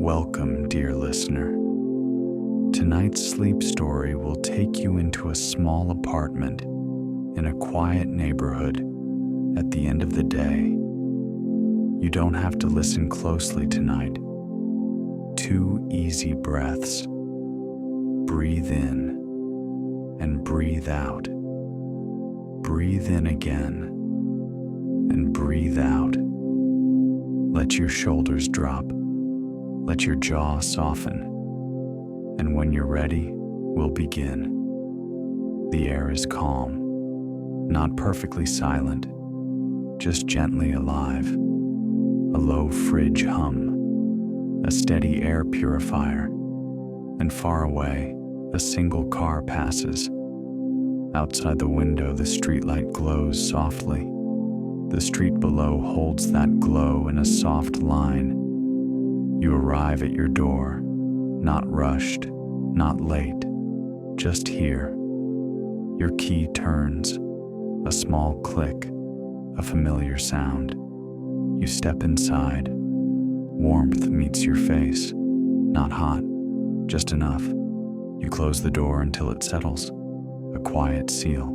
Welcome, dear listener. Tonight's sleep story will take you into a small apartment in a quiet neighborhood at the end of the day. You don't have to listen closely tonight. 2 easy breaths. Breathe in and breathe out. Breathe in again and breathe out. Let your shoulders drop. Let your jaw soften. And when you're ready, we'll begin. The air is calm, not perfectly silent, just gently alive. A low fridge hum, a steady air purifier, and far away, a single car passes. Outside the window, the streetlight glows softly. The street below holds that glow in a soft line. You arrive at your door, not rushed, not late, just here. Your key turns, a small click, a familiar sound. You step inside. Warmth meets your face, not hot, just enough. You close the door until it settles, a quiet seal.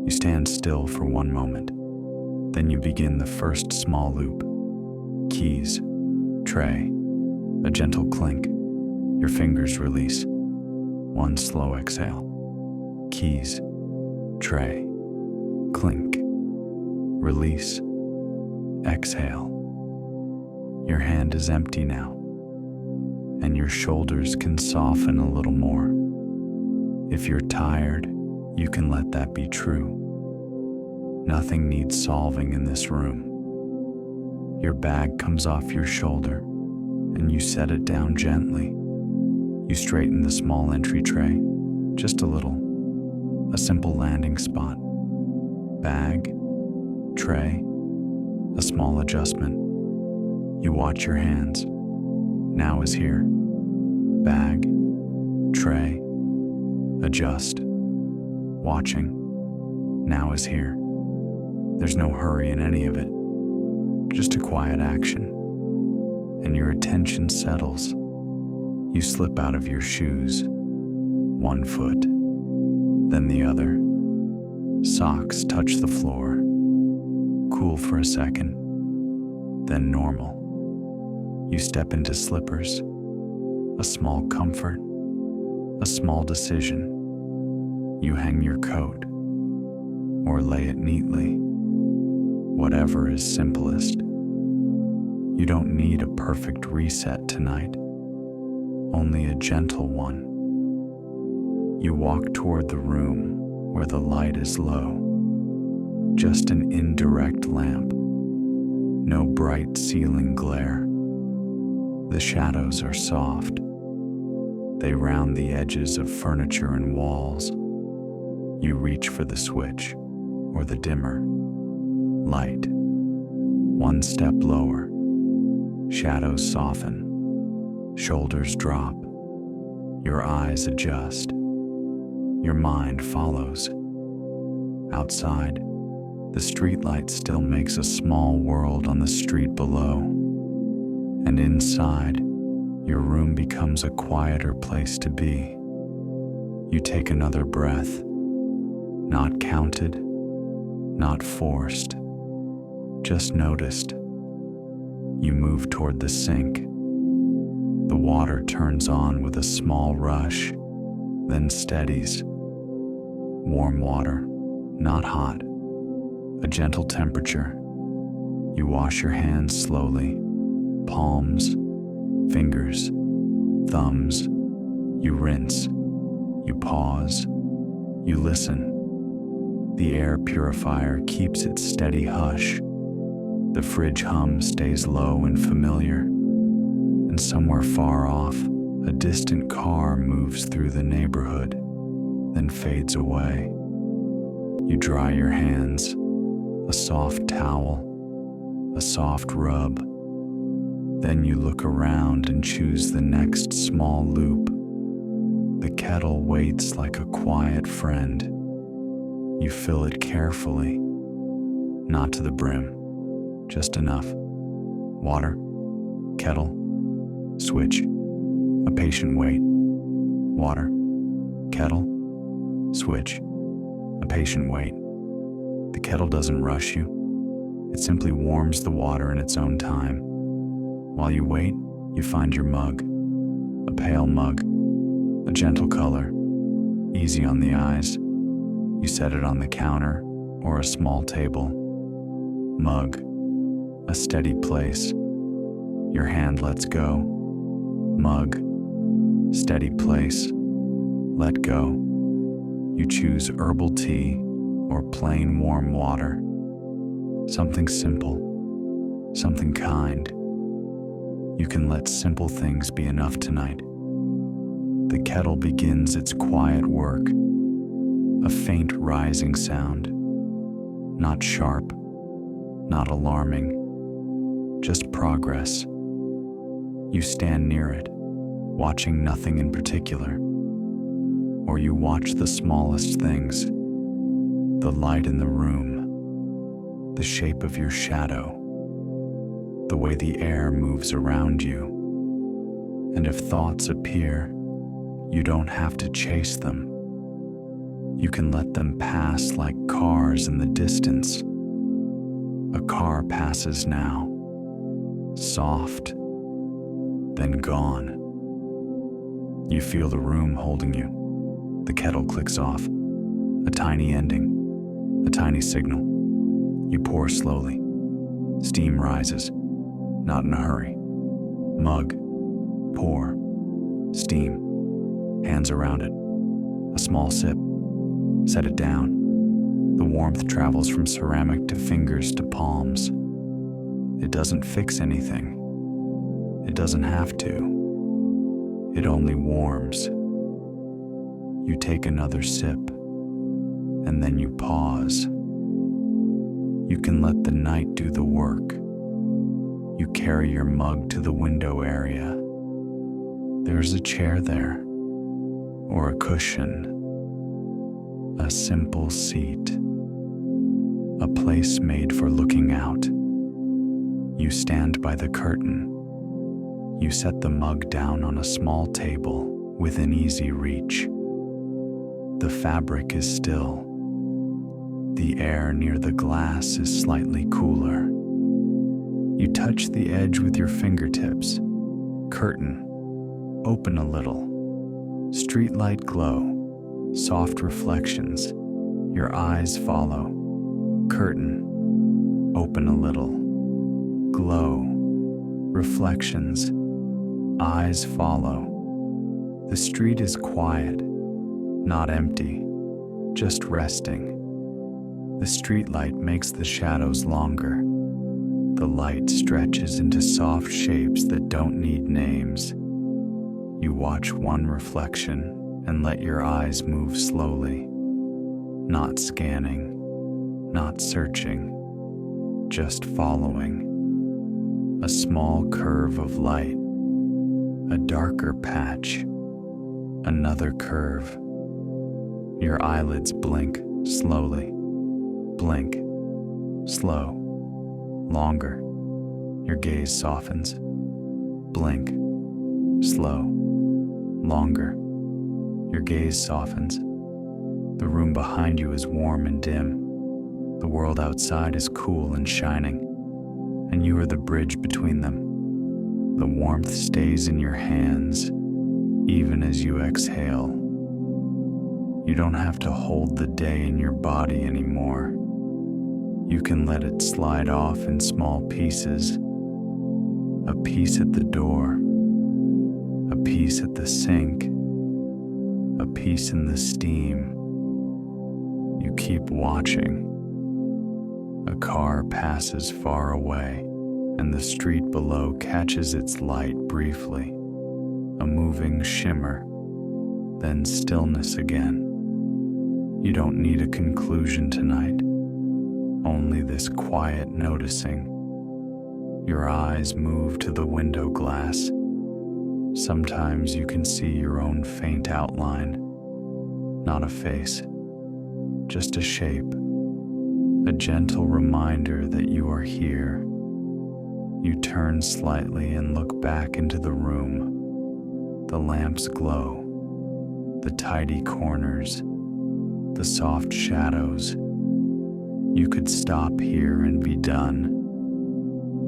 You stand still for one moment. Then you begin the first small loop. Keys, tray, a gentle clink. Your fingers release. One slow exhale. Keys, tray, clink, release, exhale. Your hand is empty now, and your shoulders can soften a little more. If you're tired, you can let that be true. Nothing needs solving in this room. Your bag comes off your shoulder, and you set it down gently. You straighten the small entry tray, just a little, a simple landing spot. Bag, tray, a small adjustment. You watch your hands. Now is here. Bag, tray, adjust. Watching. Now is here. There's no hurry in any of it, just a quiet action. And your attention settles. You slip out of your shoes, one foot, then the other. Socks touch the floor, cool for a second, then normal. You step into slippers, a small comfort, a small decision. You hang your coat, or lay it neatly, whatever is simplest. You don't need a perfect reset tonight, only a gentle one. You walk toward the room where the light is low, just an indirect lamp, no bright ceiling glare. The shadows are soft. They round the edges of furniture and walls. You reach for the switch or the dimmer. Light. One step lower. Shadows soften. Shoulders drop. Your eyes adjust. Your mind follows. Outside, the streetlight still makes a small world on the street below. And inside, your room becomes a quieter place to be. You take another breath. Not counted, not forced, just noticed. You move toward the sink. The water turns on with a small rush, then steadies. Warm water, not hot, a gentle temperature. You wash your hands slowly, palms, fingers, thumbs. You rinse, you pause, you listen. The air purifier keeps its steady hush. The fridge hum stays low and familiar. And somewhere far off, a distant car moves through the neighborhood, then fades away. You dry your hands, a soft towel, a soft rub. Then you look around and choose the next small loop. The kettle waits like a quiet friend. You fill it carefully, not to the brim, just enough. Water, kettle, switch, a patient wait. Water, kettle, switch, a patient wait. The kettle doesn't rush you. It simply warms the water in its own time. While you wait, you find your mug, a pale mug, a gentle color, easy on the eyes. You set it on the counter or a small table. Mug, a steady place. Your hand lets go. Mug, steady place. Let go. You choose herbal tea or plain warm water. Something simple, something kind. You can let simple things be enough tonight. The kettle begins its quiet work, a faint rising sound, not sharp, not alarming, just progress. You stand near it, watching nothing in particular, or you watch the smallest things, the light in the room, the shape of your shadow, the way the air moves around you. And if thoughts appear, you don't have to chase them. You can let them pass like cars in the distance. A car passes now, soft, then gone. You feel the room holding you. The kettle clicks off. A tiny ending, a tiny signal. You pour slowly. Steam rises, not in a hurry. Mug, pour, steam, hands around it. A small sip. Set it down. The warmth travels from ceramic to fingers to palms. It doesn't fix anything. It doesn't have to. It only warms. You take another sip, and then you pause. You can let the night do the work. You carry your mug to the window area. There's a chair there, or a cushion, a simple seat, a place made for looking out. You stand by the curtain. You set the mug down on a small table within easy reach. The fabric is still. The air near the glass is slightly cooler. You touch the edge with your fingertips. Curtain, open a little. Streetlight glow, soft reflections. Your eyes follow. Curtain, open a little. Glow, reflections. Eyes follow. The street is quiet, not empty, just resting. The streetlight makes the shadows longer. The light stretches into soft shapes that don't need names. You watch one reflection and let your eyes move slowly, not scanning, not searching, just following. A small curve of light, a darker patch, another curve. Your eyelids blink slowly. Blink, slow, longer. Your gaze softens. Blink, slow, longer. Your gaze softens. The room behind you is warm and dim. The world outside is cool and shining, and you are the bridge between them. The warmth stays in your hands, even as you exhale. You don't have to hold the day in your body anymore. You can let it slide off in small pieces. A piece at the door, a piece at the sink, a piece in the steam. You keep watching. A car passes far away, and the street below catches its light briefly. A moving shimmer, then stillness again. You don't need a conclusion tonight. Only this quiet noticing. Your eyes move to the window glass. Sometimes you can see your own faint outline. Not a face, just a shape. A gentle reminder that you are here. You turn slightly and look back into the room. The lamps glow, the tidy corners, the soft shadows. You could stop here and be done,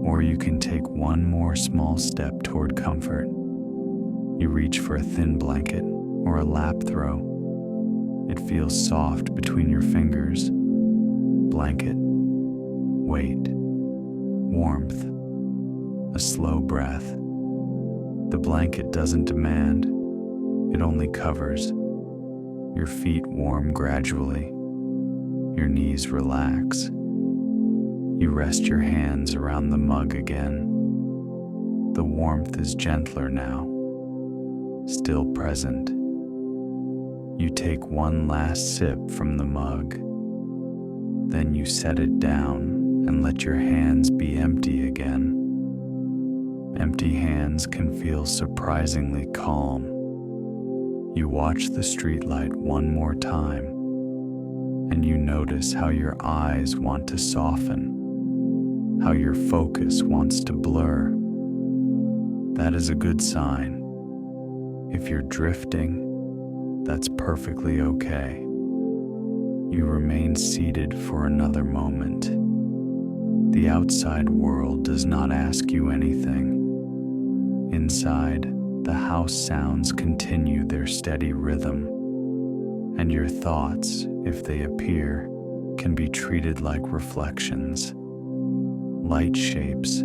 or you can take one more small step toward comfort. You reach for a thin blanket or a lap throw. It feels soft between your fingers. Blanket, weight, warmth, a slow breath. The blanket doesn't demand, it only covers. Your feet warm gradually. Your knees relax. You rest your hands around the mug again. The warmth is gentler now, still present. You take one last sip from the mug. Then you set it down and let your hands be empty again. Empty hands can feel surprisingly calm. You watch the streetlight one more time, and you notice how your eyes want to soften, how your focus wants to blur. That is a good sign. If you're drifting, that's perfectly okay. You remain seated for another moment. The outside world does not ask you anything. Inside, the house sounds continue their steady rhythm, and your thoughts, if they appear, can be treated like reflections. Light shapes,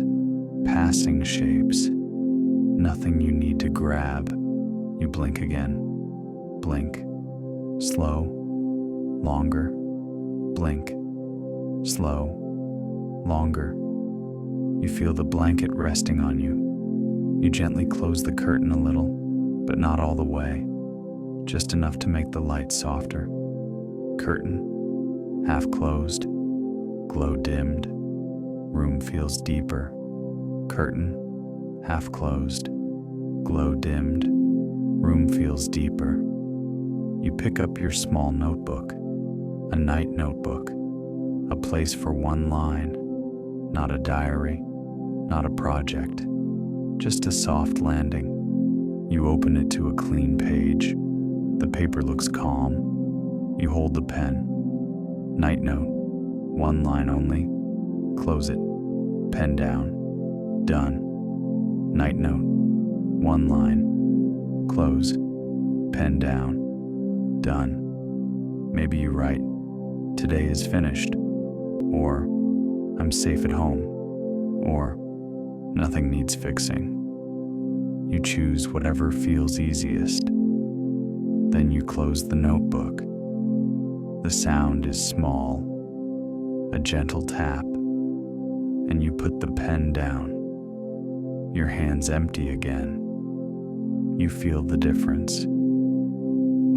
passing shapes, nothing you need to grab. You blink again. Blink. Slow. Longer. Blink. Slow. Longer. You feel the blanket resting on you. You gently close the curtain a little, but not all the way, just enough to make the light softer. Curtain, half closed, glow dimmed, room feels deeper. Curtain, half closed, glow dimmed, room feels deeper. You pick up your small notebook, a night notebook, a place for one line, not a diary, not a project. Just a soft landing. You open it to a clean page. The paper looks calm. You hold the pen. Night note. One line only. Close it. Pen down. Done. Night note. One line. Close. Pen down. Done. Maybe you write, "Today is finished," or "I'm safe at home," or "Nothing needs fixing." You choose whatever feels easiest. Then you close the notebook. The sound is small, a gentle tap, and you put the pen down. Your hands empty again. You feel the difference.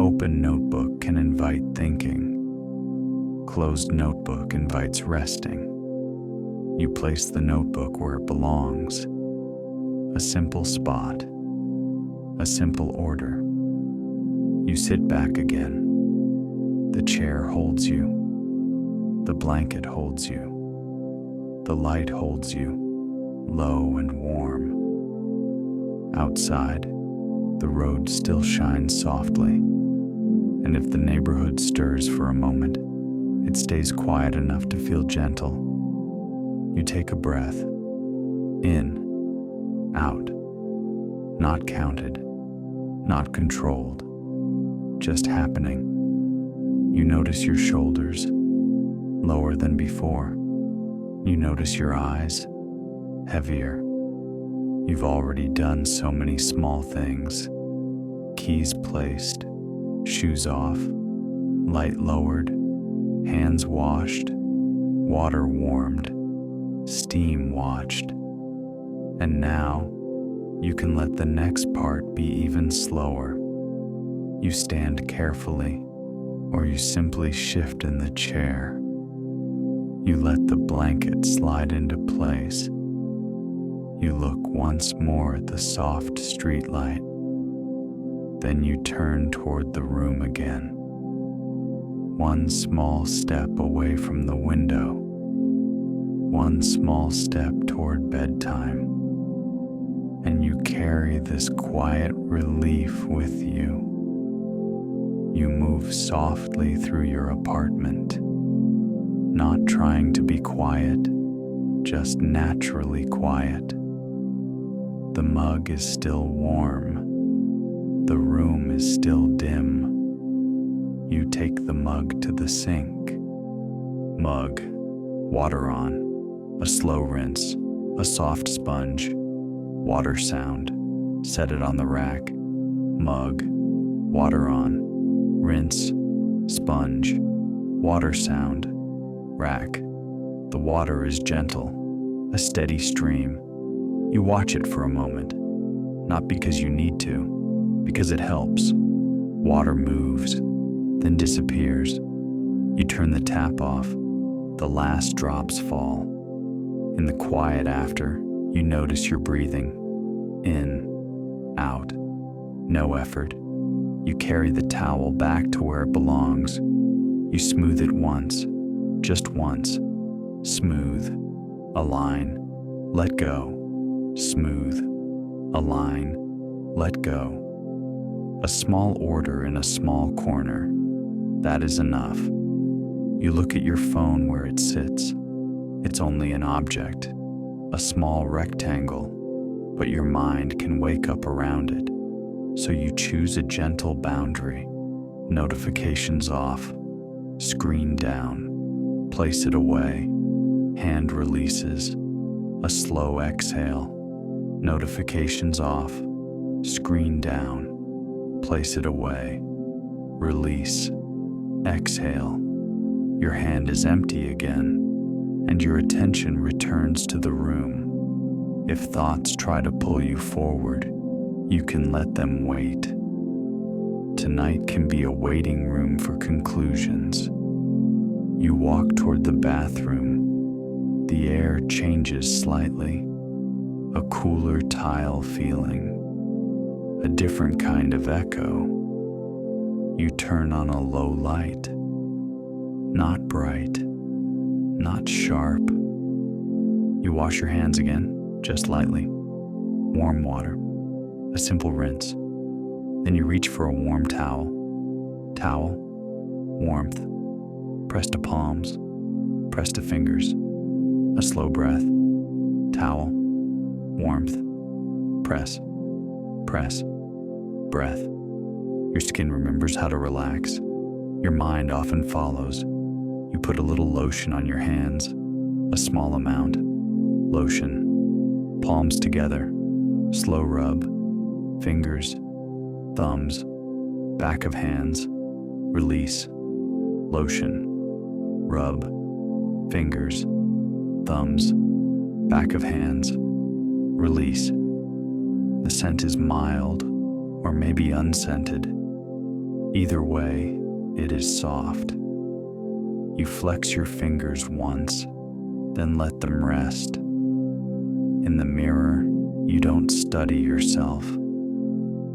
Open notebook can invite thinking. Closed notebook invites resting. You place the notebook where it belongs. A simple spot. A simple order. You sit back again. The chair holds you. The blanket holds you. The light holds you, low and warm. Outside, the road still shines softly, and if the neighborhood stirs for a moment, it stays quiet enough to feel gentle. You take a breath, in, out, not counted, not controlled, just happening. You notice your shoulders, lower than before. You notice your eyes, heavier. You've already done so many small things. Keys placed, shoes off, light lowered, hands washed, water warmed, steam watched. And now, you can let the next part be even slower. You stand carefully, or you simply shift in the chair. You let the blanket slide into place. You look once more at the soft streetlight. Then you turn toward the room again. One small step away from the window. one small step toward bedtime, and you carry this quiet relief with you. You move softly through your apartment, not trying to be quiet, just naturally quiet. The mug is still warm. The room is still dim. You take the mug to the sink. Mug, water on, a slow rinse, a soft sponge, water sound. Set it on the rack. Mug, water on, rinse, sponge, water sound, rack. The water is gentle, a steady stream. You watch it for a moment, not because you need to, because it helps. Water moves, then disappears. You turn the tap off. The last drops fall. In the quiet after, you notice your breathing. In, out, no effort. You carry the towel back to where it belongs. You smooth it once, just once. Smooth, align, let go. Smooth, align, let go. A small order in a small corner. That is enough. You look at your phone where it sits. It's only an object, a small rectangle, but your mind can wake up around it. So you choose a gentle boundary. Notifications off, screen down, place it away. Hand releases, a slow exhale. Notifications off, screen down, place it away. Release, exhale. Your hand is empty again, and your attention returns to the room. If thoughts try to pull you forward, you can let them wait. Tonight can be a waiting room for conclusions. You walk toward the bathroom. The air changes slightly, a cooler tile feeling, a different kind of echo. You turn on a low light, not bright, not sharp. You wash your hands again, just lightly. Warm water, a simple rinse. Then you reach for a warm towel. Towel, warmth, press to palms, press to fingers. A slow breath. Towel, warmth, press, press, breath. Your skin remembers how to relax. Your mind often follows. You put a little lotion on your hands, a small amount. Lotion, palms together, slow rub, fingers, thumbs, back of hands, release, lotion, rub, fingers, thumbs, back of hands, release. The scent is mild or maybe unscented. Either way, it is soft. You flex your fingers once, then let them rest. In the mirror, you don't study yourself.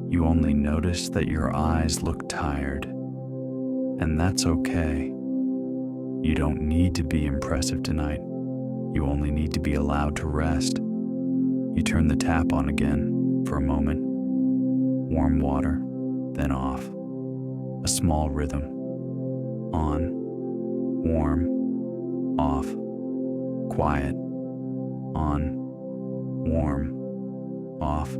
You only notice that your eyes look tired, and that's okay. You don't need to be impressive tonight. You only need to be allowed to rest. You turn the tap on again for a moment. Warm water, then off. A small rhythm. On, warm, off, quiet, on, warm, off,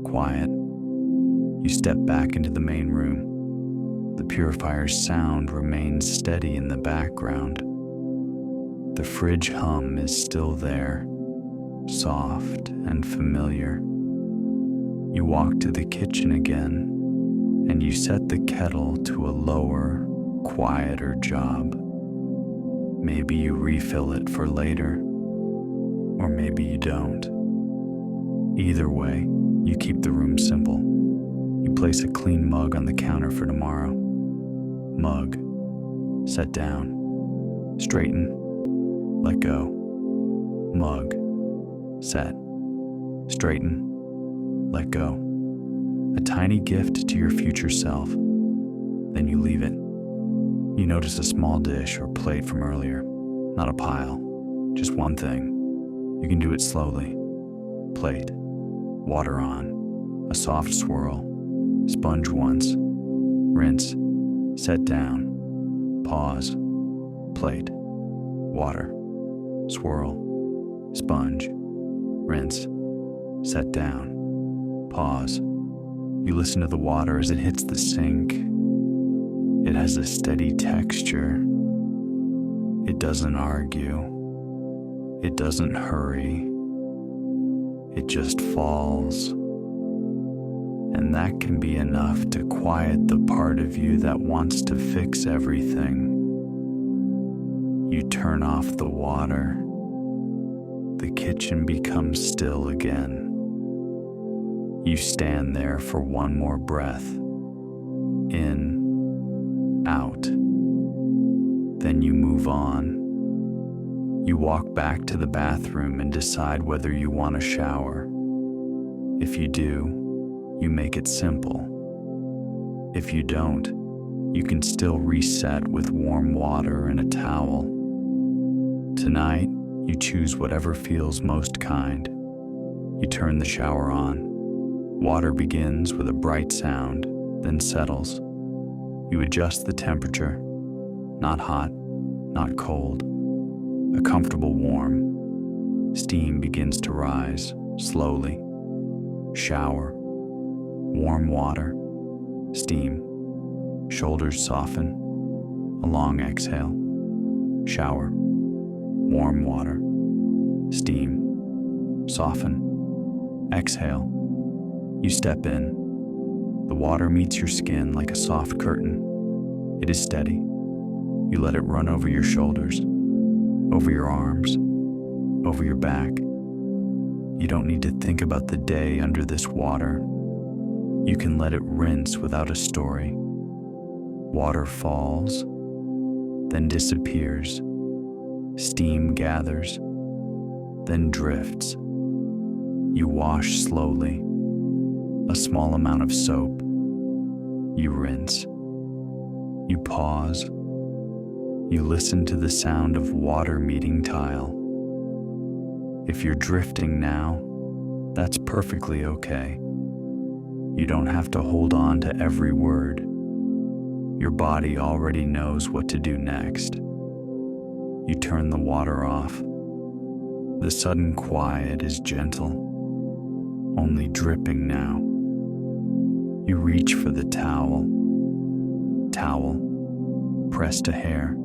quiet. You step back into the main room. The purifier's sound remains steady in the background. The fridge hum is still there, soft and familiar. You walk to the kitchen again, and you set the kettle to a lower, quieter job. Maybe you refill it for later, or maybe you don't. Either way, you keep the room simple. You place a clean mug on the counter for tomorrow. Mug, set down, straighten, let go. Mug, set, straighten, let go. A tiny gift to your future self. Then you leave it. You notice a small dish or plate from earlier, not a pile. Just one thing. You can do it slowly. Plate, water on, a soft swirl, sponge once, rinse, set down, pause, plate, water, swirl, sponge, rinse, set down, pause. You listen to the water as it hits the sink. It has a steady texture. It doesn't argue. It doesn't hurry. It just falls. And that can be enough to quiet the part of you that wants to fix everything. You turn off the water. The kitchen becomes still again. You stand there for one more breath. In, out. Then you move on. You walk back to the bathroom and decide whether you want a shower. If you do, you make it simple. If you don't, you can still reset with warm water and a towel. Tonight, you choose whatever feels most kind. You turn the shower on. Water begins with a bright sound, then settles. You adjust the temperature. Not hot, not cold. A comfortable warm. Steam begins to rise, slowly. Shower. Warm water. Steam. Shoulders soften. A long exhale. Shower. Warm water. Steam. Soften. Exhale. You step in. The water meets your skin like a soft curtain. It is steady. You let it run over your shoulders, over your arms, over your back. You don't need to think about the day under this water. You can let it rinse without a story. Water falls, then disappears. Steam gathers, then drifts. You wash slowly. A small amount of soap. You rinse. You pause. You listen to the sound of water meeting tile. If you're drifting now, that's perfectly okay. You don't have to hold on to every word. Your body already knows what to do next. You turn the water off. The sudden quiet is gentle, only dripping now. You reach for the towel. Towel. Press to hair.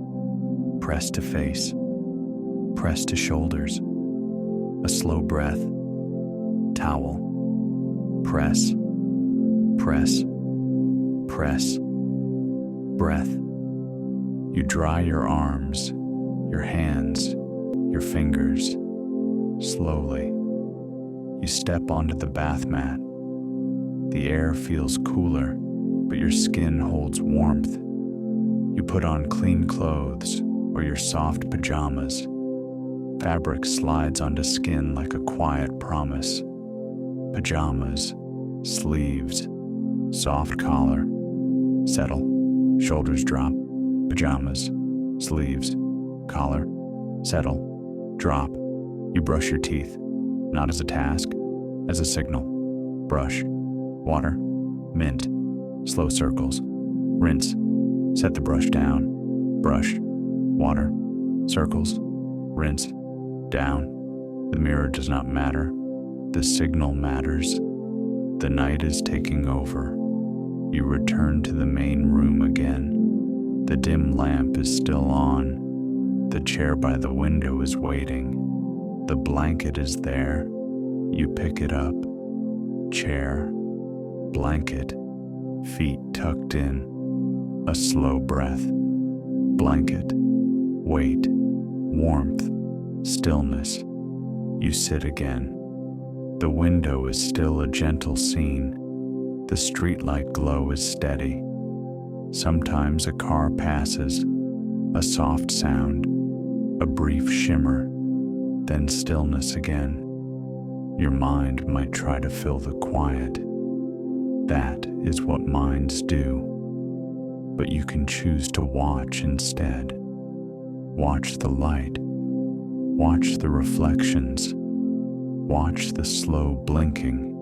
Press to face. Press to shoulders. A slow breath. Towel. Press. Press. Press. Breath. You dry your arms, your hands, your fingers. Slowly. You step onto the bath mat. The air feels cooler, but your skin holds warmth. You put on clean clothes or your soft pajamas. Fabric slides onto skin like a quiet promise. Pajamas, sleeves, soft collar. Settle, shoulders drop. Pajamas, sleeves, collar. Settle, drop. You brush your teeth, not as a task, as a signal. Brush. Water, mint, slow circles, rinse, set the brush down, brush, water, circles, rinse, down. The mirror does not matter. The signal matters. The night is taking over. You return to the main room again. The dim lamp is still on. The chair by the window is waiting. The blanket is there. You pick it up. Chair. Blanket, feet tucked in, a slow breath. Blanket, weight, warmth, stillness. You sit again. The window is still a gentle scene. The streetlight glow is steady. Sometimes a car passes, a soft sound, a brief shimmer, then stillness again. Your mind might try to fill the quiet. That is what minds do. But you can choose to watch instead. Watch the light. Watch the reflections, watch the slow blinking,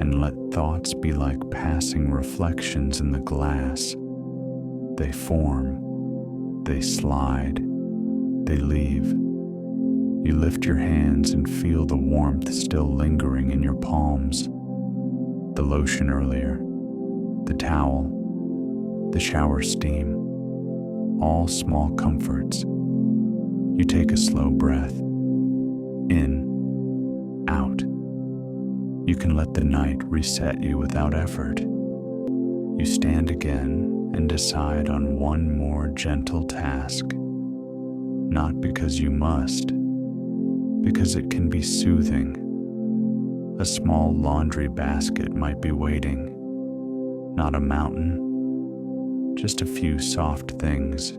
and let thoughts be like passing reflections in the glass. They form, they slide, they leave. You lift your hands and feel the warmth still lingering in your palms. The lotion earlier, the towel, the shower steam, all small comforts. You take a slow breath, in, out. You can let the night reset you without effort. You stand again and decide on one more gentle task, not because you must, because it can be soothing. A small laundry basket might be waiting, not a mountain, just a few soft things.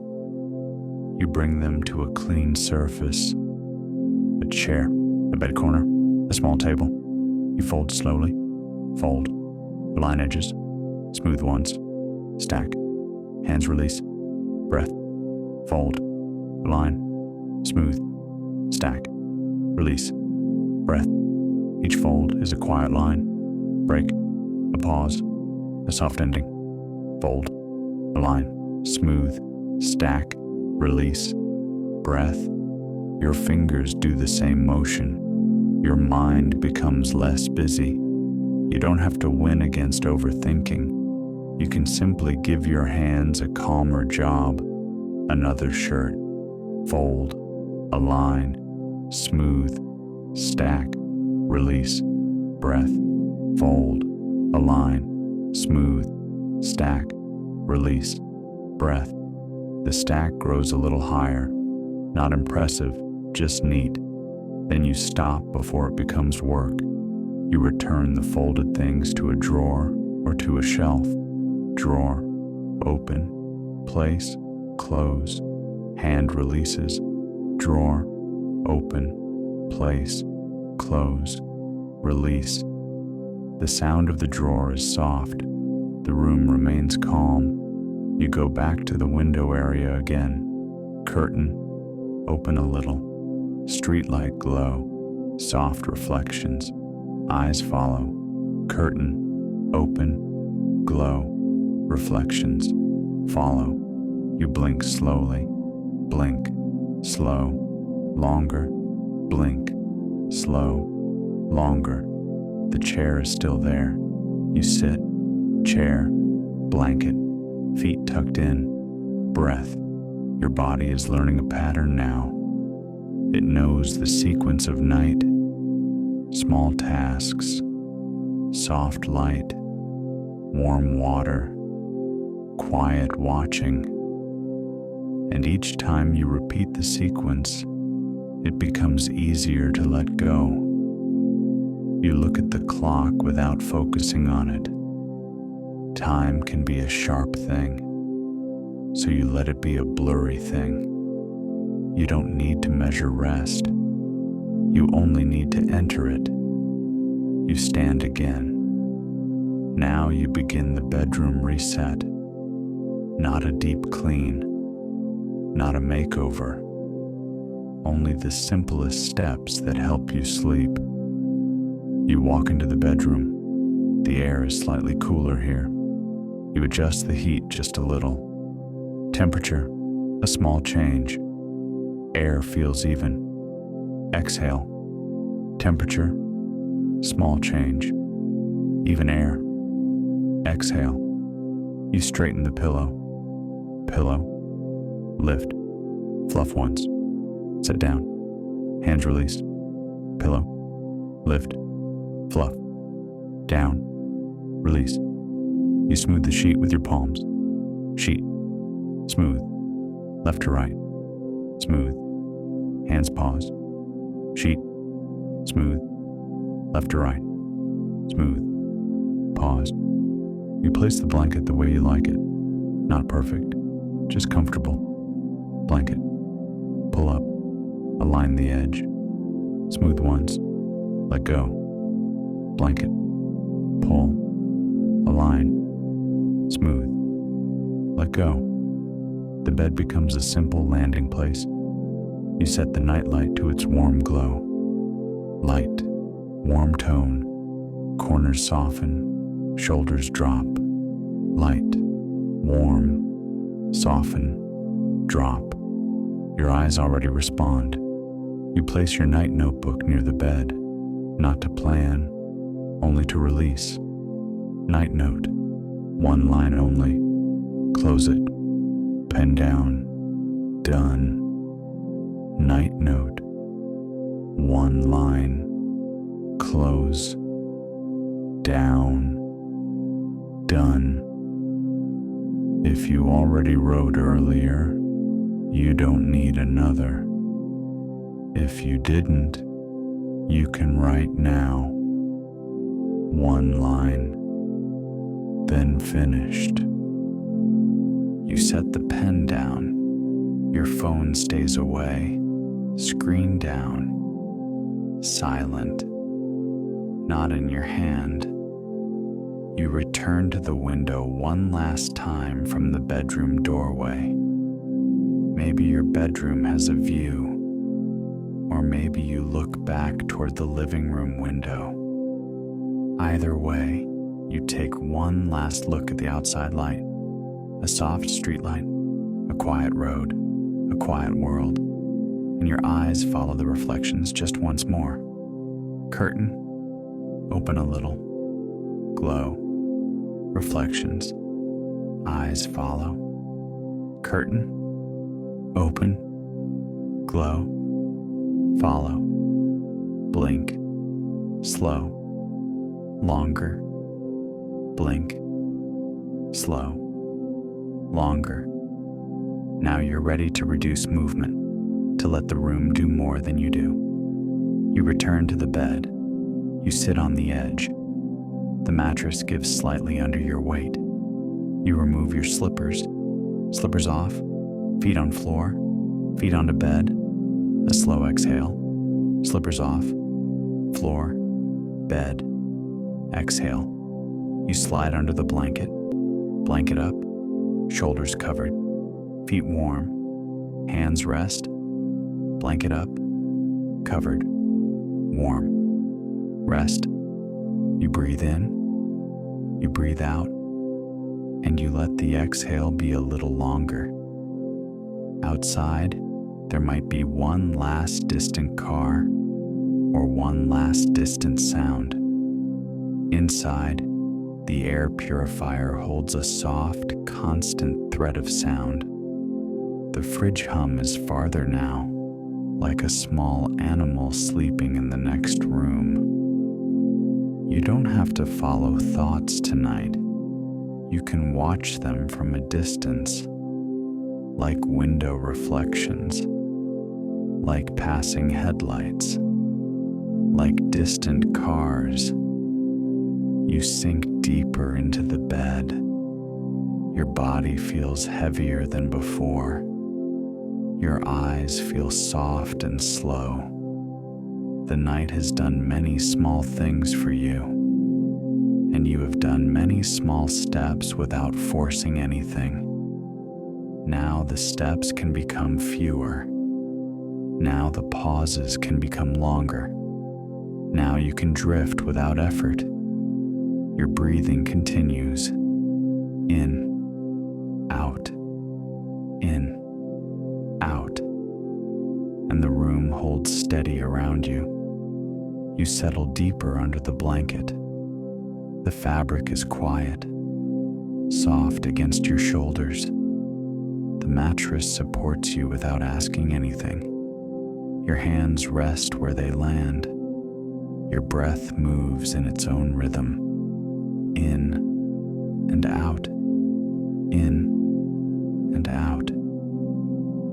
You bring them to a clean surface, a chair, a bed corner, a small table. You fold slowly, fold, line edges, smooth ones, stack, hands release, breath, fold, line, smooth, stack, release, breath. Each fold is a quiet line, break, a pause, a soft ending, fold, a line, smooth, stack, release, breath. Your fingers do the same motion. Your mind becomes less busy. You don't have to win against overthinking. You can simply give your hands a calmer job. Another shirt, fold, align, smooth, stack, release, breath, fold, align, smooth, stack, release, breath. The stack grows a little higher, not impressive, just neat. Then you stop before it becomes work. You return the folded things to a drawer or to a shelf. Drawer, open, place, close, hand releases. Drawer, open, place, close, release. The sound of the drawer is soft. The room remains calm. You go back to the window area again. Curtain, open a little. Streetlight glow, soft reflections. Eyes follow. Curtain, open, glow, reflections. Follow. You blink slowly. Blink, slow, longer. Blink, slow, longer. The chair is still there. You sit, chair, blanket, feet tucked in, breath. Your body is learning a pattern now. It knows the sequence of night, small tasks, soft light, warm water, quiet watching. And each time you repeat the sequence, it becomes easier to let go. You look at the clock without focusing on it. Time can be a sharp thing, so you let it be a blurry thing. You don't need to measure rest. You only need to enter it. You stand again. Now you begin the bedroom reset. Not a deep clean, not a makeover. Only the simplest steps that help you sleep. You walk into the bedroom. The air is slightly cooler here. You adjust the heat just a little. Temperature, a small change. Air feels even. Exhale. Temperature, small change. Even air. Exhale. You straighten the pillow. Pillow. Lift. Fluff once. Sit down. Hands released. Pillow. Lift. Fluff. Down. Release. You smooth the sheet with your palms. Sheet. Smooth. Left to right. Smooth. Hands pause. Sheet. Smooth. Left to right. Smooth. Pause. You place the blanket the way you like it. Not perfect, just comfortable. Blanket. Pull up. Align the edge. Smooth once. Let go. Blanket. Pull. Align. Smooth. Let go. The bed becomes a simple landing place. You set the nightlight to its warm glow. Light, warm tone, corners soften, shoulders drop. Light, warm, soften, drop. Your eyes already respond. You place your night notebook near the bed, not to plan, only to release. Night note, one line only. Close it. Pen down. Done. Night note, one line. Close. Down. Done. If you already wrote earlier, you don't need another. If you didn't, you can write now. One line, then finished. You set the pen down. Your phone stays away, screen down, silent, not in your hand. You return to the window one last time from the bedroom doorway. Maybe your bedroom has a view, or maybe you look back toward the living room window. Either way, you take one last look at the outside light, a soft streetlight, a quiet road, a quiet world, and your eyes follow the reflections just once more. Curtain, open a little, glow, reflections, eyes follow. Curtain, open, glow, follow, blink, slow, longer, blink, slow, longer. Now you're ready to reduce movement, to let the room do more than you do. You return to the bed. You sit on the edge. The mattress gives slightly under your weight. You remove your slippers. Slippers off, feet on floor, feet onto bed. A slow exhale. Slippers off, floor, bed. Exhale. You slide under the blanket. Blanket up, shoulders covered, feet warm, hands rest. Blanket up, covered, warm. Rest. You breathe in, you breathe out, and you let the exhale be a little longer. Outside, there might be one last distant car or one last distant sound. Inside, the air purifier holds a soft, constant thread of sound. The fridge hum is farther now, like a small animal sleeping in the next room. You don't have to follow thoughts tonight. You can watch them from a distance, like window reflections, like passing headlights, like distant cars. You sink deeper into the bed. Your body feels heavier than before. Your eyes feel soft and slow. The night has done many small things for you, and you have done many small steps without forcing anything. Now the steps can become fewer. Now the pauses can become longer. Now you can drift without effort. Your breathing continues. In, out, in, out. And the room holds steady around you. You settle deeper under the blanket. The fabric is quiet, soft against your shoulders. The mattress supports you without asking anything. Your hands rest where they land. Your breath moves in its own rhythm. In and out, in and out.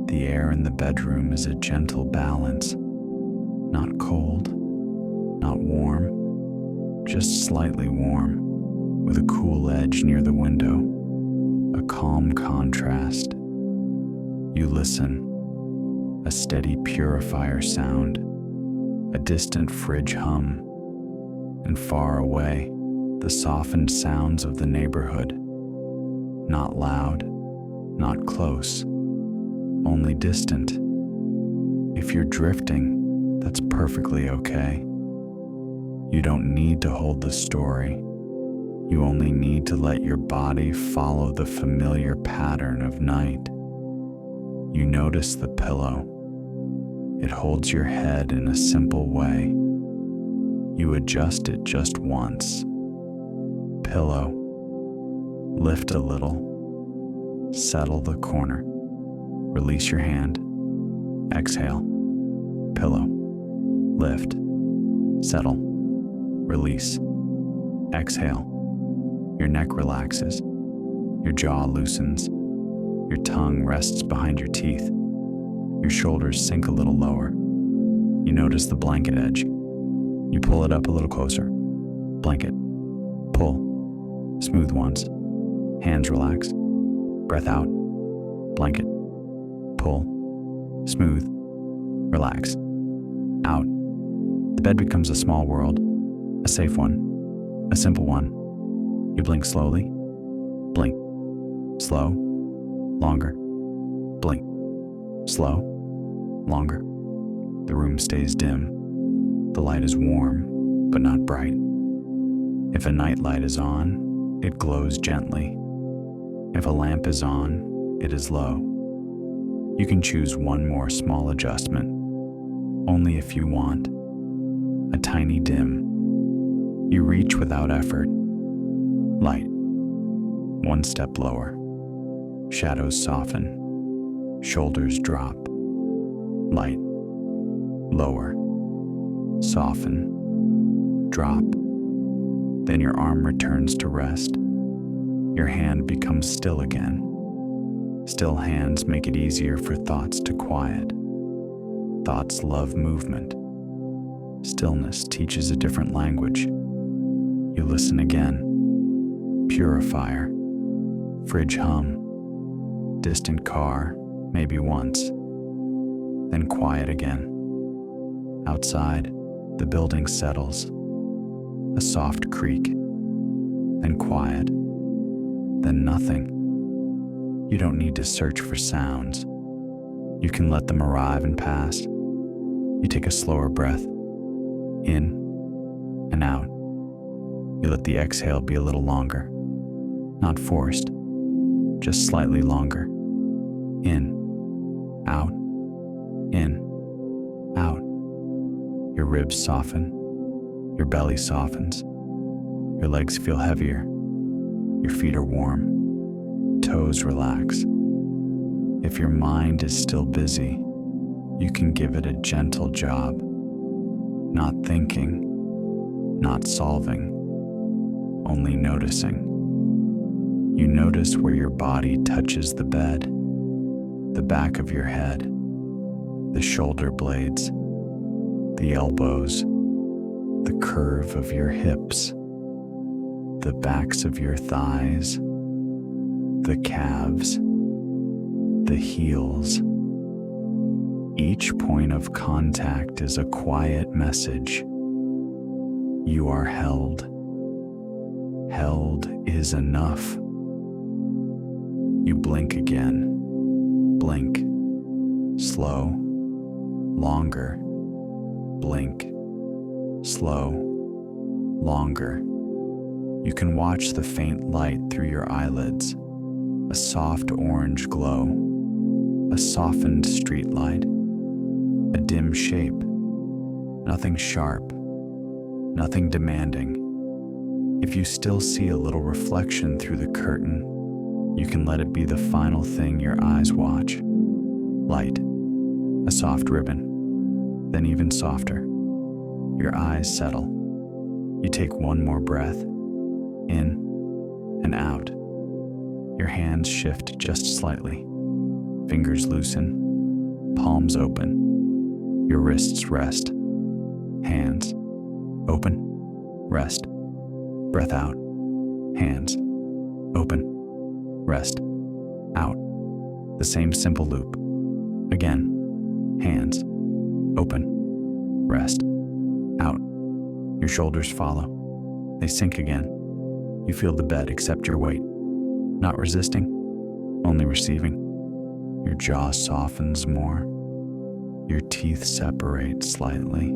The air in the bedroom is a gentle balance, not cold, not warm, just slightly warm, with a cool edge near the window, a calm contrast. You listen, a steady purifier sound, a distant fridge hum, and far away, the softened sounds of the neighborhood. Not loud, not close, only distant. If you're drifting, that's perfectly okay. You don't need to hold the story. You only need to let your body follow the familiar pattern of night. You notice the pillow. It holds your head in a simple way. You adjust it just once. Pillow. Lift a little. Settle the corner. Release your hand. Exhale. Pillow. Lift. Settle. Release. Exhale. Your neck relaxes. Your jaw loosens. Your tongue rests behind your teeth. Your shoulders sink a little lower. You notice the blanket edge. You pull it up a little closer. Blanket. Pull. Smooth once. Hands relax. Breath out. Blanket. Pull. Smooth. Relax. Out. The bed becomes a small world. A safe one. A simple one. You blink slowly. Blink. Slow. Longer. Blink. Slow. Longer. The room stays dim. The light is warm, but not bright. If a night light is on, it glows gently. If a lamp is on, it is low. You can choose one more small adjustment, only if you want. A tiny dim. You reach without effort. Light. One step lower. Shadows soften. Shoulders drop. Light. Lower. Soften. Drop. Then your arm returns to rest. Your hand becomes still again. Still hands make it easier for thoughts to quiet. Thoughts love movement. Stillness teaches a different language. You listen again. Purifier. Fridge hum. Distant car, maybe once. Then quiet again. Outside, the building settles. A soft creak. Then quiet. Then nothing. You don't need to search for sounds. You can let them arrive and pass. You take a slower breath. In and out. You let the exhale be a little longer. Not forced. Just slightly longer. In. Out. In. Out. Your ribs soften. Your belly softens. Your legs feel heavier. Your feet are warm. Toes relax. If your mind is still busy, you can give it a gentle job. Not thinking, not solving, only noticing. You notice where your body touches the bed, the back of your head, the shoulder blades, the elbows, the curve of your hips, the backs of your thighs, the calves, the heels. Each point of contact is a quiet message. You are held. Held is enough. You blink again. Blink. Slow. Longer. Blink. Slow. Longer. You can watch the faint light through your eyelids. A soft orange glow. A softened streetlight. A dim shape. Nothing sharp. Nothing demanding. If you still see a little reflection through the curtain, you can let it be the final thing your eyes watch. Light. A soft ribbon. Then even softer. Your eyes settle. You take one more breath. In and out. Your hands shift just slightly. Fingers loosen. Palms open. Your wrists rest. Hands. Open. Rest. Breath out. Hands. Open. Rest. Out. The same simple loop. Again. Hands. Open. Rest. Out. Your shoulders follow. They sink again. You feel the bed accept your weight. Not resisting, only receiving. Your jaw softens more. Your teeth separate slightly.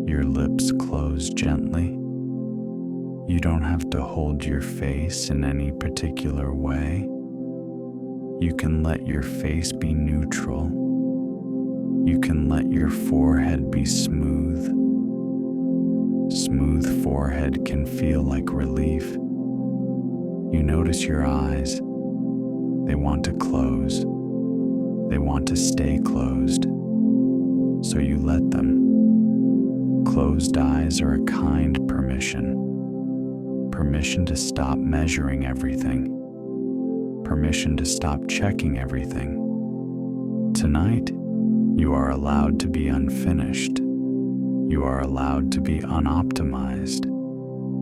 Your lips close gently. You don't have to hold your face in any particular way. You can let your face be neutral. You can let your forehead be smooth. Smooth forehead can feel like relief. You notice your eyes. They want to close. They want to stay closed. So you let them. Closed eyes are a kind permission. Permission to stop measuring everything. Permission to stop checking everything. Tonight, you are allowed to be unfinished. You are allowed to be unoptimized.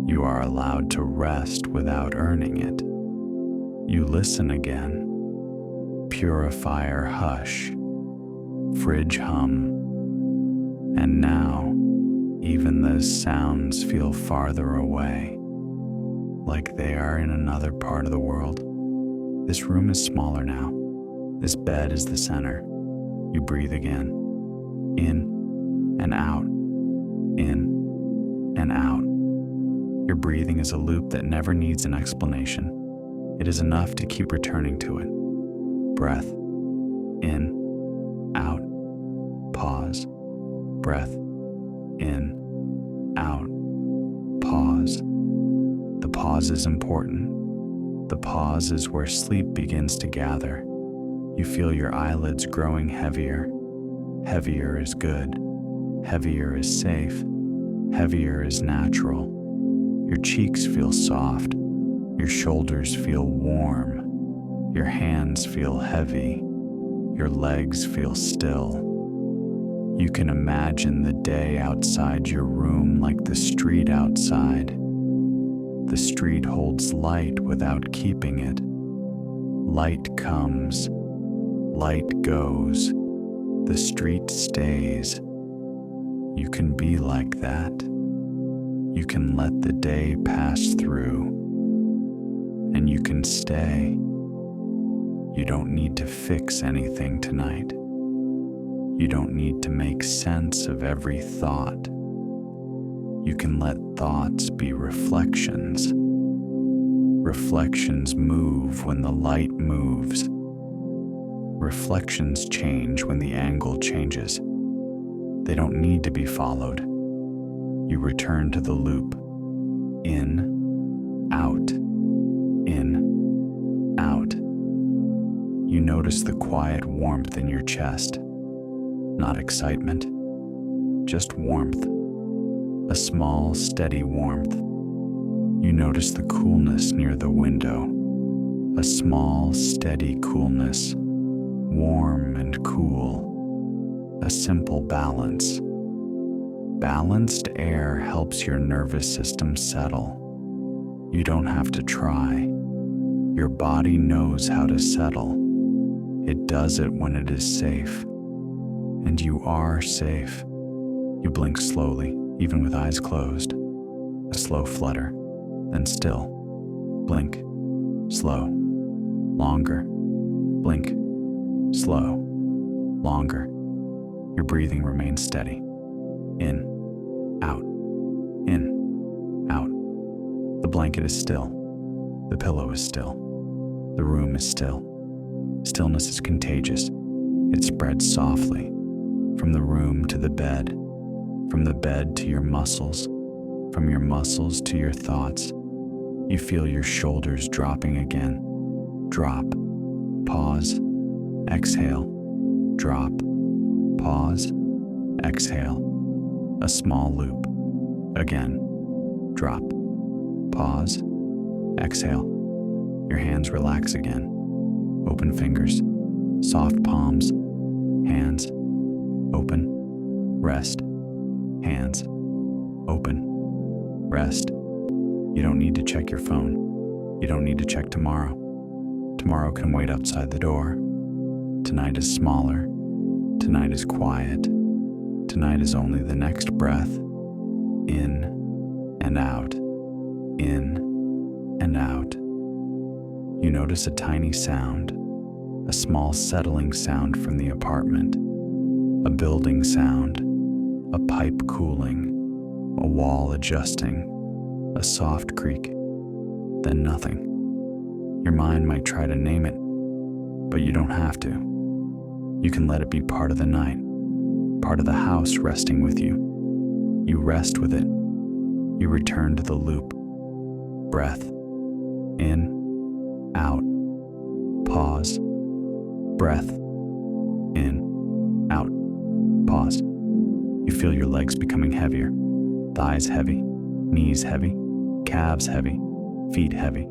You are allowed to rest without earning it. You listen again. Purifier hush. Fridge hum. And now, even those sounds feel farther away, like they are in another part of the world. This room is smaller now. This bed is the center. You breathe again. In and out. In and out. Your breathing is a loop that never needs an explanation. It is enough to keep returning to it. Breath. In. Out. Pause. Breath. In. Out. Pause. The pause is important. The pause is where sleep begins to gather. You feel your eyelids growing heavier. Heavier is good. Heavier is safe. Heavier is natural. Your cheeks feel soft. Your shoulders feel warm. Your hands feel heavy. Your legs feel still. You can imagine the day outside your room like the street outside. The street holds light without keeping it. Light comes. Light goes. The street stays. You can be like that. You can let the day pass through. And you can stay. You don't need to fix anything tonight. You don't need to make sense of every thought. You can let thoughts be reflections. Reflections move when the light moves. Reflections change when the angle changes. They don't need to be followed. You return to the loop. In, out, in, out. You notice the quiet warmth in your chest. Not excitement, just warmth. A small, steady warmth. You notice the coolness near the window. A small, steady coolness. Warm and cool. A simple balance. Balanced air helps your nervous system settle. You don't have to try. Your body knows how to settle. It does it when it is safe. And you are safe. You blink slowly, even with eyes closed. A slow flutter, then still. Blink, slow, longer. Blink, slow, longer. Your breathing remains steady. In, out, in, out. The blanket is still. The pillow is still. The room is still. Stillness is contagious. It spreads softly. From the room to the bed, from the bed to your muscles, from your muscles to your thoughts. You feel your shoulders dropping again. Drop, pause, exhale, drop, pause, exhale. A small loop. Again, drop, pause, exhale. Your hands relax again. Open fingers, soft palms, hands. Open, rest, hands, open, rest. You don't need to check your phone. You don't need to check tomorrow. Tomorrow can wait outside the door. Tonight is smaller. Tonight is quiet. Tonight is only the next breath. In and out. In and out. You notice a tiny sound, a small settling sound from the apartment. A building sound, a pipe cooling, a wall adjusting, a soft creak, then nothing. Your mind might try to name it, but you don't have to. You can let it be part of the night, part of the house resting with you. You rest with it. You return to the loop. Breath. In, out, pause. Breath. In, out, pause. You feel your legs becoming heavier. Thighs heavy, knees heavy, calves heavy, feet heavy.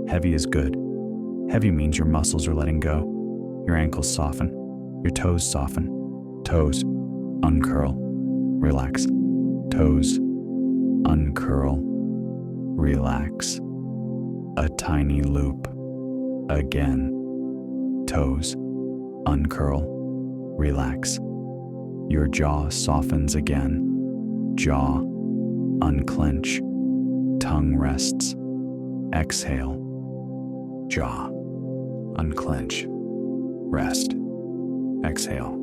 Heavy is good. Heavy means your muscles are letting go. Your ankles soften. Your toes soften. Toes uncurl. Relax. Toes uncurl. Relax. A tiny loop. Again. Toes uncurl. Relax. Your jaw softens again. Jaw unclench. Tongue rests. Exhale. Jaw unclench. Rest. Exhale.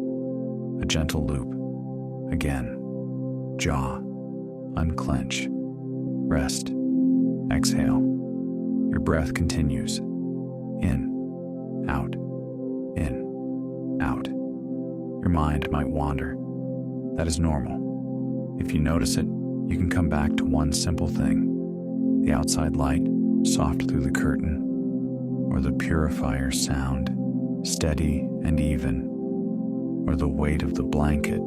A gentle loop. Again. Jaw unclench. Rest. Exhale. Your breath continues. In, out, in, out. Your mind might wander. That is normal. If you notice it, you can come back to one simple thing. The outside light, soft through the curtain, or the purifier sound, steady and even, or the weight of the blanket,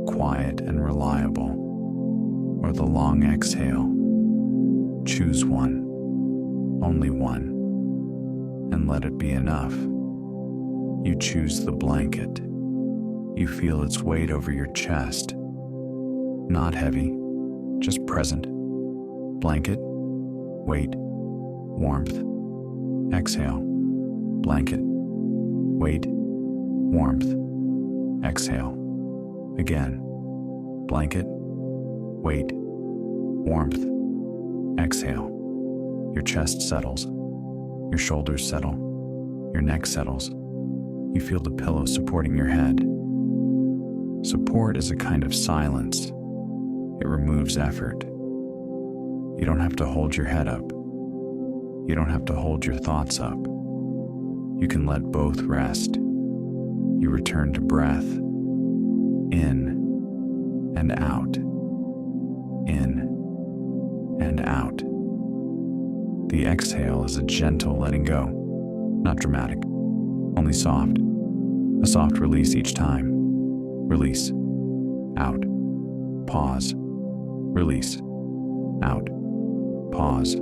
quiet and reliable, or the long exhale. Choose one, only one, and let it be enough. You choose the blanket. You feel its weight over your chest. Not heavy, just present. Blanket, weight, warmth. Exhale. Blanket, weight, warmth. Exhale. Again. Blanket, weight, warmth. Exhale. Your chest settles. Your shoulders settle. Your neck settles. You feel the pillow supporting your head. Support is a kind of silence. It removes effort. You don't have to hold your head up. You don't have to hold your thoughts up. You can let both rest. You return to breath. In and out. In and out. The exhale is a gentle letting go, not dramatic, only soft. A soft release each time. Release. Out. Pause. Release. Out. Pause.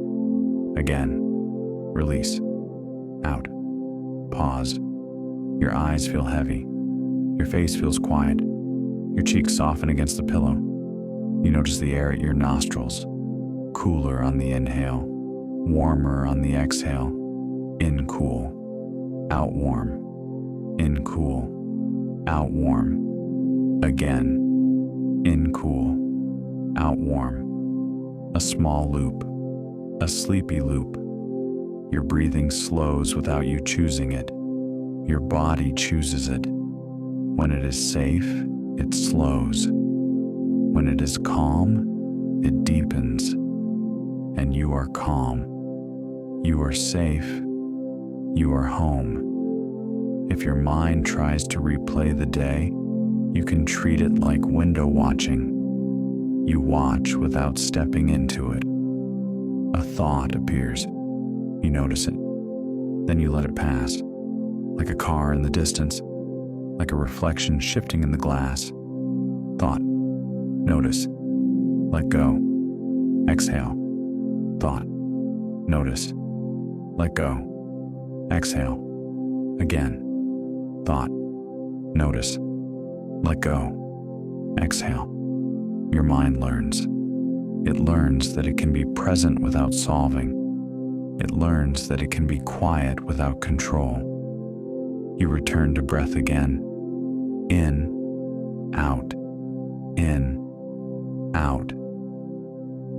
Again. Release. Out. Pause. Your eyes feel heavy. Your face feels quiet. Your cheeks soften against the pillow. You notice the air at your nostrils. Cooler on the inhale. Warmer on the exhale. In cool. Out warm. In cool. Out warm. Again. In cool. Out warm. A small loop. A sleepy loop. Your breathing slows without you choosing it. Your body chooses it. When it is safe, it slows. When it is calm, it deepens. And you are calm. You are safe. You are home. If your mind tries to replay the day, you can treat it like window watching. You watch without stepping into it. A thought appears. You notice it. Then you let it pass. Like a car in the distance. Like a reflection shifting in the glass. Thought. Notice. Let go. Exhale. Thought. Notice. Let go. Exhale. Again. Thought. Notice. Let go. Exhale. Your mind learns. It learns that it can be present without solving. It learns that it can be quiet without control. You return to breath again. In, out, in, out.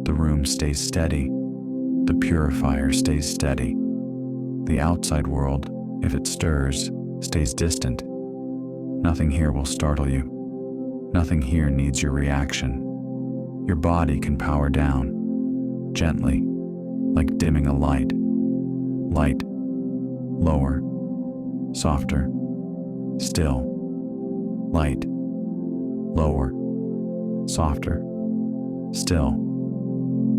The room stays steady. The purifier stays steady. The outside world, if it stirs, stays distant. Nothing here will startle you. Nothing here needs your reaction. Your body can power down, gently, like dimming a light. Light, lower, softer, still. Light, lower, softer, still.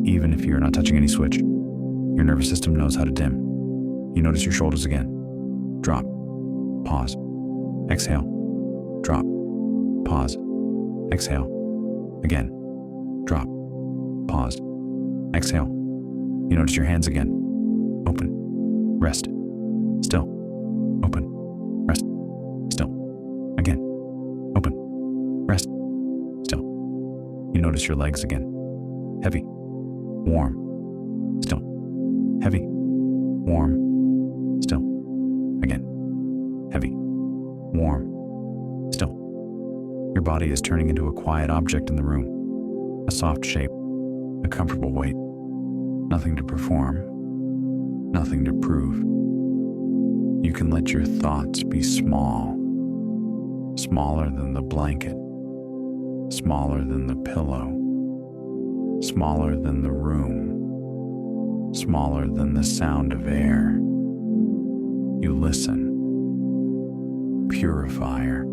Even if you're not touching any switch, your nervous system knows how to dim. You notice your shoulders again. Drop, pause, exhale, drop, pause, exhale, again, drop, pause, exhale. You notice your hands again. Open, rest, still, open, rest, still, again, open, rest, still. You notice your legs again. Heavy, warm, still, heavy, warm, still, again, heavy, warm, still. Your body is turning into a quiet object in the room, a soft shape, a comfortable weight, nothing to perform, nothing to prove. You can let your thoughts be small, smaller than the blanket, smaller than the pillow, smaller than the room, smaller than the sound of air. You listen. Purifier.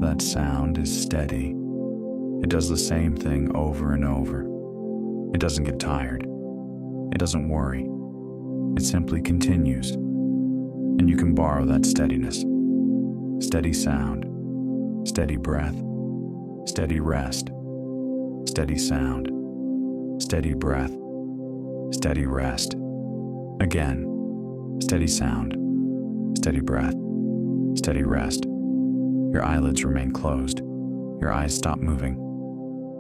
That sound is steady. It does the same thing over and over. It doesn't get tired. It doesn't worry. It simply continues. And you can borrow that steadiness. Steady sound, steady breath, steady rest, steady sound, steady breath, steady rest. Again, steady sound, steady breath, steady rest. Your eyelids remain closed. Your eyes stop moving,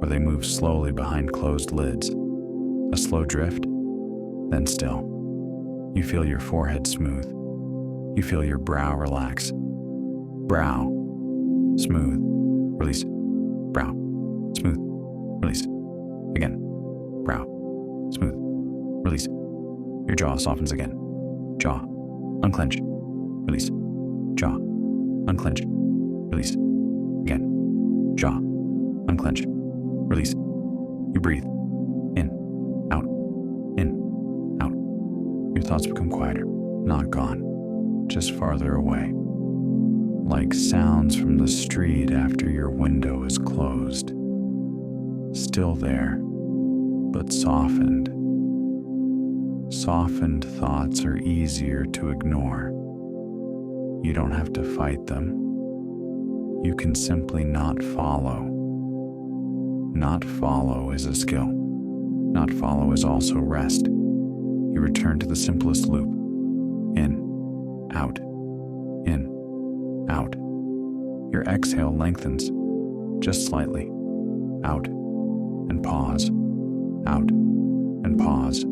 or they move slowly behind closed lids. A slow drift, then still. You feel your forehead smooth. You feel your brow relax. Brow, smooth, release. Brow, smooth, release. Again, brow, smooth, release. Your jaw softens again. Jaw, unclench, release. Jaw, unclench, release. Again, jaw, unclench, release. You breathe. In, out, in, out. Your thoughts become quieter, not gone, just farther away. Like sounds from the street after your window is closed. Still there, but softened. Softened thoughts are easier to ignore. You don't have to fight them. You can simply not follow. Not follow is a skill. Not follow is also rest. You return to the simplest loop. In, out, in, out. Your exhale lengthens, just slightly. Out, and pause. Out, and pause.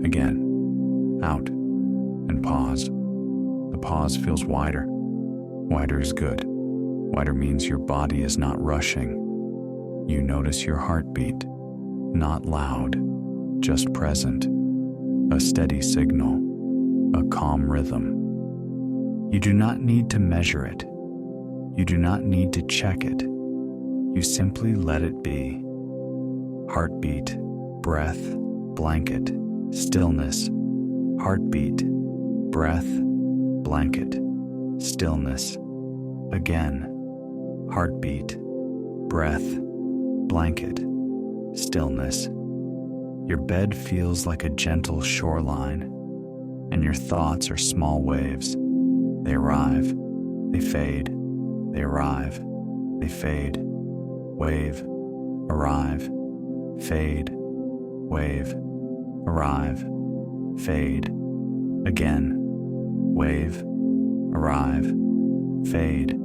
Again. Out, and pause. The pause feels wider. Wider is good. Wider means your body is not rushing. You notice your heartbeat, not loud, just present. A steady signal, a calm rhythm. You do not need to measure it. You do not need to check it. You simply let it be. Heartbeat, breath, blanket, stillness. Heartbeat, breath, blanket, stillness. Again. Heartbeat, breath, blanket, stillness. Your bed feels like a gentle shoreline, and your thoughts are small waves. They arrive, they fade, they arrive, they fade. Wave, arrive, fade, wave, arrive, fade. Again, wave, arrive, fade.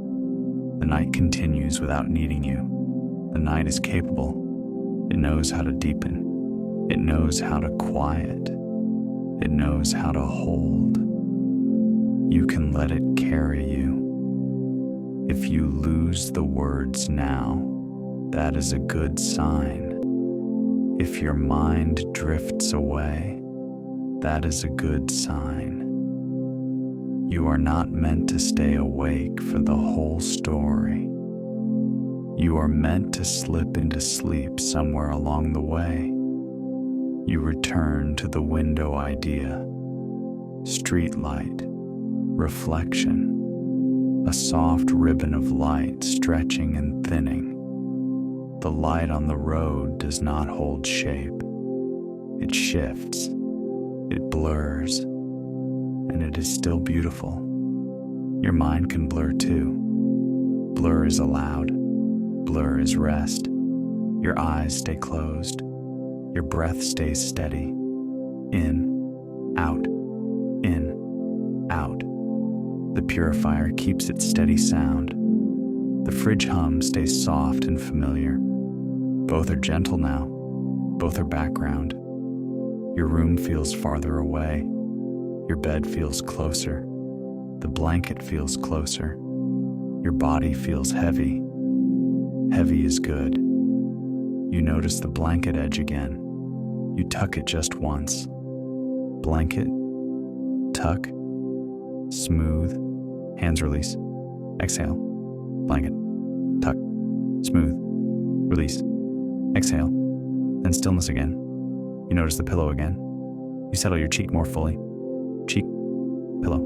The night continues without needing you. The night is capable. It knows how to deepen. It knows how to quiet. It knows how to hold. You can let it carry you. If you lose the words now, that is a good sign. If your mind drifts away, that is a good sign. You are not meant to stay awake for the whole story. You are meant to slip into sleep somewhere along the way. You return to the window idea, streetlight, reflection, a soft ribbon of light stretching and thinning. The light on the road does not hold shape. It shifts, it blurs, and it is still beautiful. Your mind can blur too. Blur is allowed. Blur is rest. Your eyes stay closed. Your breath stays steady. In, out, in, out. The purifier keeps its steady sound. The fridge hum stays soft and familiar. Both are gentle now. Both are background. Your room feels farther away. Your bed feels closer. The blanket feels closer. Your body feels heavy. Heavy is good. You notice the blanket edge again. You tuck it just once. Blanket, tuck, smooth, hands release, exhale, blanket, tuck, smooth, release, exhale, then stillness again. You notice the pillow again. You settle your cheek more fully. Cheek, pillow,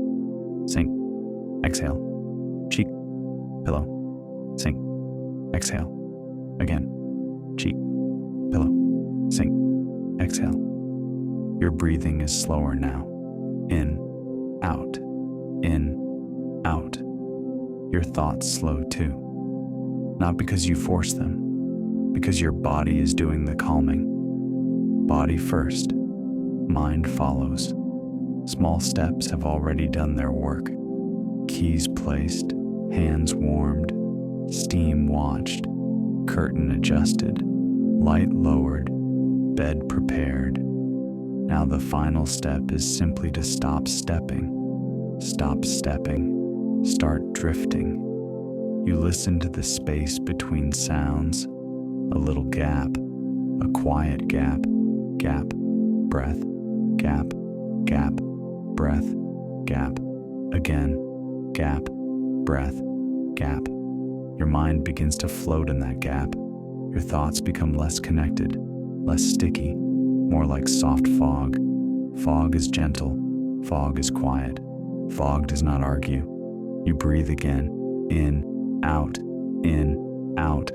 sink, exhale, cheek, pillow, sink, exhale, again, cheek, pillow, sink, exhale. Your breathing is slower now. In, out, in, out. Your thoughts slow too. Not because you force them, because your body is doing the calming. Body first, mind follows. Small steps have already done their work. Keys placed, hands warmed, steam watched, curtain adjusted, light lowered, bed prepared. Now the final step is simply to stop stepping, start drifting. You listen to the space between sounds, a little gap, a quiet gap, gap, breath, gap, gap, breath, gap, again, gap, breath, gap. Your mind begins to float in that gap. Your thoughts become less connected, less sticky, more like soft fog. Fog is gentle. Fog is quiet. Fog does not argue. You breathe again. In, out, in, out.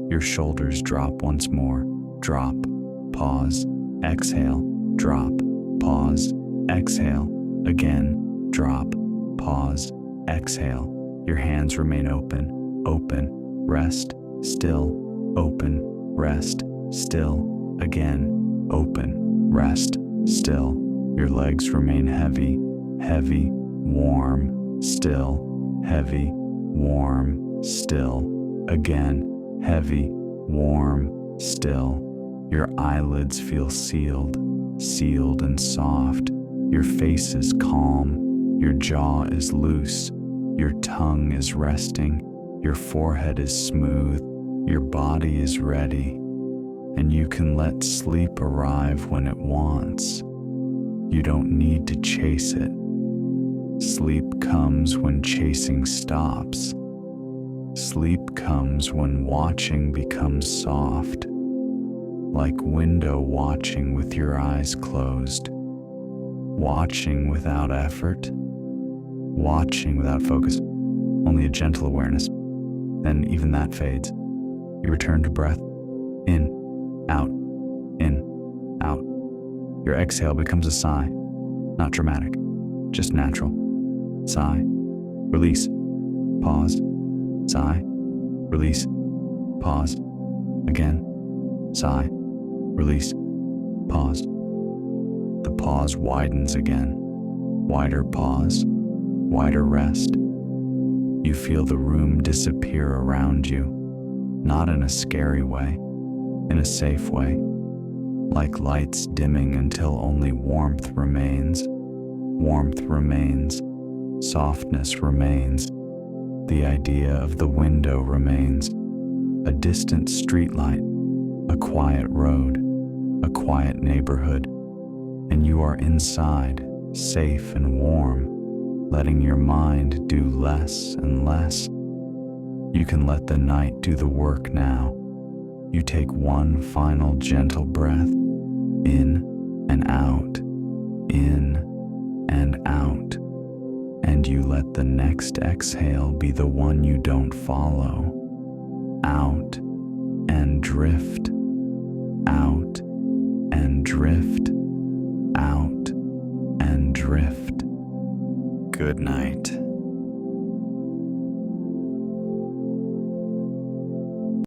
Your shoulders drop once more. Drop, pause, exhale, drop, pause, exhale, again, drop, pause, exhale. Your hands remain open, rest, still, open, rest, still, again, open, rest, still. Your legs remain heavy, warm, still, heavy, warm, still, again, heavy, warm, still. Your eyelids feel sealed and soft. Your face is calm. Your jaw is loose. Your tongue is resting. Your forehead is smooth. Your body is ready. And you can let sleep arrive when it wants. You don't need to chase it. Sleep comes when chasing stops. Sleep comes when watching becomes soft, like window watching with your eyes closed, watching without effort, watching without focus, only a gentle awareness. Then even that fades. You return to breath, in, out, in, out. Your exhale becomes a sigh, not dramatic, just natural. Sigh, release, pause, sigh, release, pause, again, sigh, release, pause. The pause widens again, wider pause, wider rest. You feel the room disappear around you, not in a scary way, in a safe way, like lights dimming until only warmth remains. Warmth remains, softness remains. The idea of the window remains, a distant streetlight, a quiet road, a quiet neighborhood, and you are inside, safe and warm, letting your mind do less and less. You can let the night do the work now. You take one final gentle breath, in and out, in and out, and you let the next exhale be the one you don't follow. Out and drift, out and drift, out and drift. Good night.